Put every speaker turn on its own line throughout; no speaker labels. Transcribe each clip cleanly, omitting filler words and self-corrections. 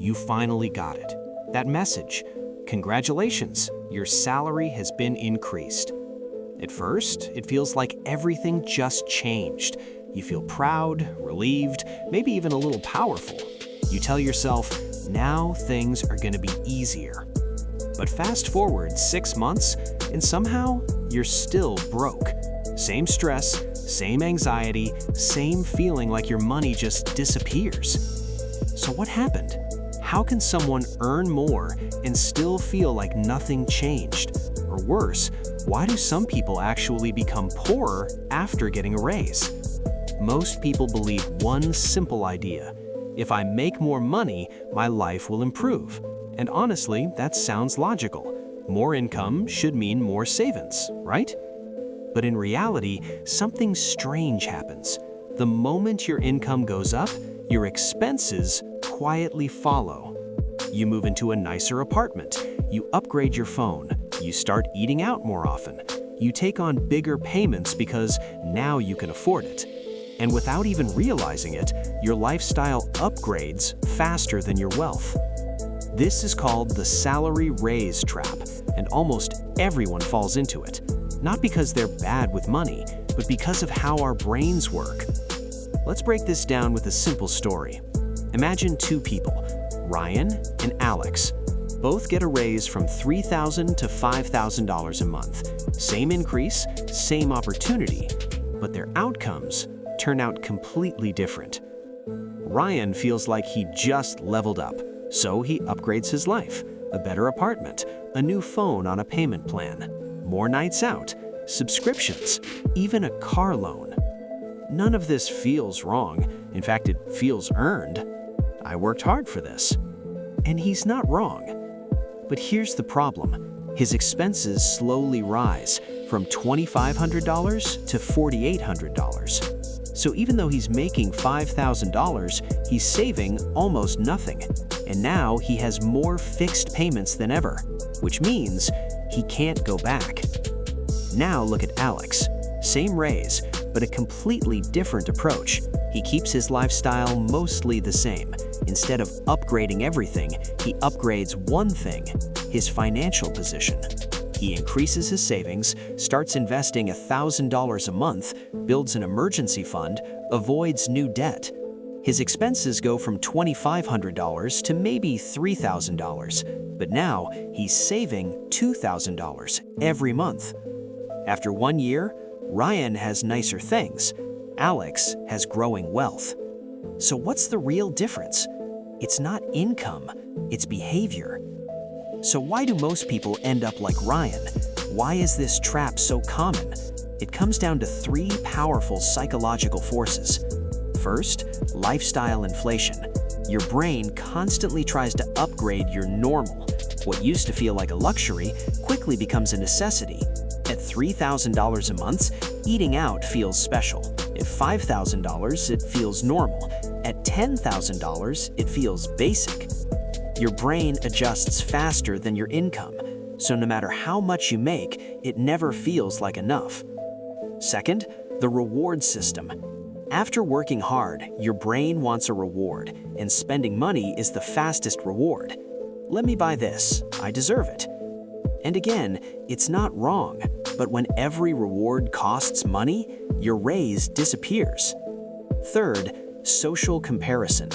you finally got it. That message. Congratulations, your salary has been increased. At first, it feels like everything just changed. You feel proud, relieved, maybe even a little powerful. You tell yourself, now things are going to be easier. But fast forward 6 months, and somehow you're still broke. Same stress, same anxiety, same feeling like your money just disappears. So what happened? How can someone earn more and still feel like nothing changed? Or worse, why do some people actually become poorer after getting a raise? Most people believe one simple idea. If I make more money, my life will improve. And honestly, that sounds logical. More income should mean more savings, right? But in reality, something strange happens. The moment your income goes up, your expenses quietly follow. You move into a nicer apartment, you upgrade your phone, you start eating out more often, you take on bigger payments because now you can afford it. And without even realizing it, your lifestyle upgrades faster than your wealth. This is called the salary raise trap, and almost everyone falls into it. Not because they're bad with money, but because of how our brains work. Let's break this down with a simple story. Imagine two people, Ryan and Alex. Both get a raise from $3,000 to $5,000 a month. Same increase, same opportunity, but their outcomes turn out completely different. Ryan feels like he just leveled up, so he upgrades his life. A better apartment, a new phone on a payment plan, more nights out, subscriptions, even a car loan. None of this feels wrong. In fact, it feels earned. I worked hard for this. And he's not wrong. But here's the problem. His expenses slowly rise from $2,500 to $4,800. So even though he's making $5,000, he's saving almost nothing. And now he has more fixed payments than ever, which means he can't go back. Now look at Alex. Same raise, but a completely different approach. He keeps his lifestyle mostly the same. Instead of upgrading everything, he upgrades one thing, his financial position. He increases his savings, starts investing $1,000 a month, builds an emergency fund, avoids new debt. His expenses go from $2,500 to maybe $3,000, but now he's saving $2,000 every month. After 1 year, Ryan has nicer things. Alex has growing wealth. So what's the real difference? It's not income, it's behavior. So why do most people end up like Ryan? Why is this trap so common? It comes down to 3 powerful psychological forces. First, lifestyle inflation. Your brain constantly tries to upgrade your normal. What used to feel like a luxury quickly becomes a necessity. At $3,000 a month, eating out feels special. At $5,000, it feels normal. At $10,000, it feels basic. Your brain adjusts faster than your income, so no matter how much you make, it never feels like enough. Second, the reward system. After working hard, your brain wants a reward, and spending money is the fastest reward. Let me buy this, I deserve it. And again, it's not wrong, but when every reward costs money, your raise disappears. Third, social comparison.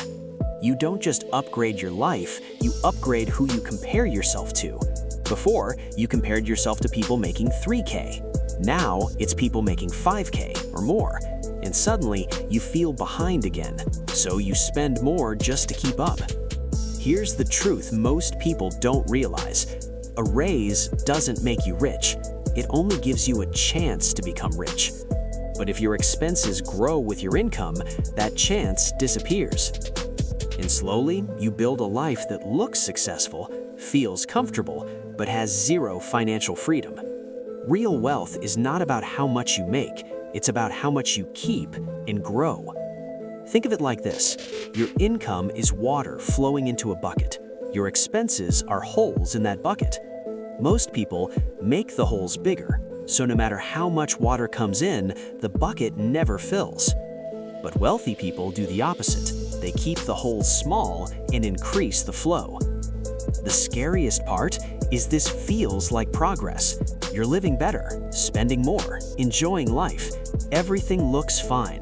You don't just upgrade your life, you upgrade who you compare yourself to. Before, you compared yourself to people making $3K. Now, it's people making $5K or more. And suddenly, you feel behind again, so you spend more just to keep up. Here's the truth most people don't realize. A raise doesn't make you rich. It only gives you a chance to become rich. But if your expenses grow with your income, that chance disappears. And slowly, you build a life that looks successful, feels comfortable, but has zero financial freedom. Real wealth is not about how much you make, it's about how much you keep and grow. Think of it like this. Your income is water flowing into a bucket. Your expenses are holes in that bucket. Most people make the holes bigger, so no matter how much water comes in, the bucket never fills. But wealthy people do the opposite. They keep the holes small and increase the flow. The scariest part is this feels like progress. You're living better, spending more, enjoying life. Everything looks fine.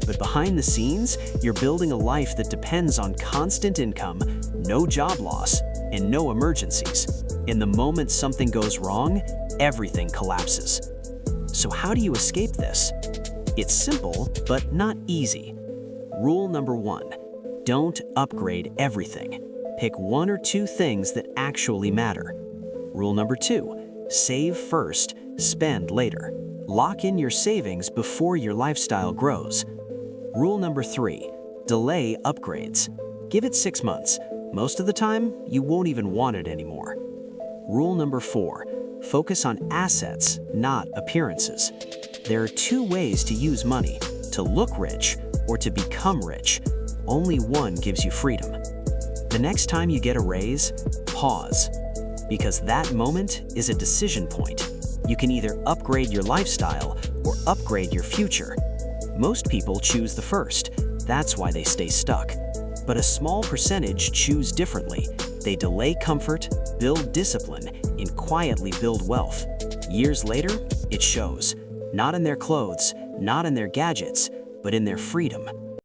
But behind the scenes, you're building a life that depends on constant income, no job loss, and no emergencies. And the moment something goes wrong, everything collapses. So how do you escape this? It's simple, but not easy. Rule number 1, don't upgrade everything. Pick 1 or 2 things that actually matter. Rule number 2, save first, spend later. Lock in your savings before your lifestyle grows. Rule number 3, delay upgrades. Give it 6 months. Most of the time, you won't even want it anymore. Rule number 4, focus on assets, not appearances. There are 2 ways to use money, to look rich or to become rich. Only one gives you freedom. The next time you get a raise, pause, because that moment is a decision point. You can either upgrade your lifestyle or upgrade your future. Most people choose the first. That's why they stay stuck. But a small percentage choose differently. They delay comfort, build discipline, and quietly build wealth. Years later, it shows. Not in their clothes, not in their gadgets, but in their freedom.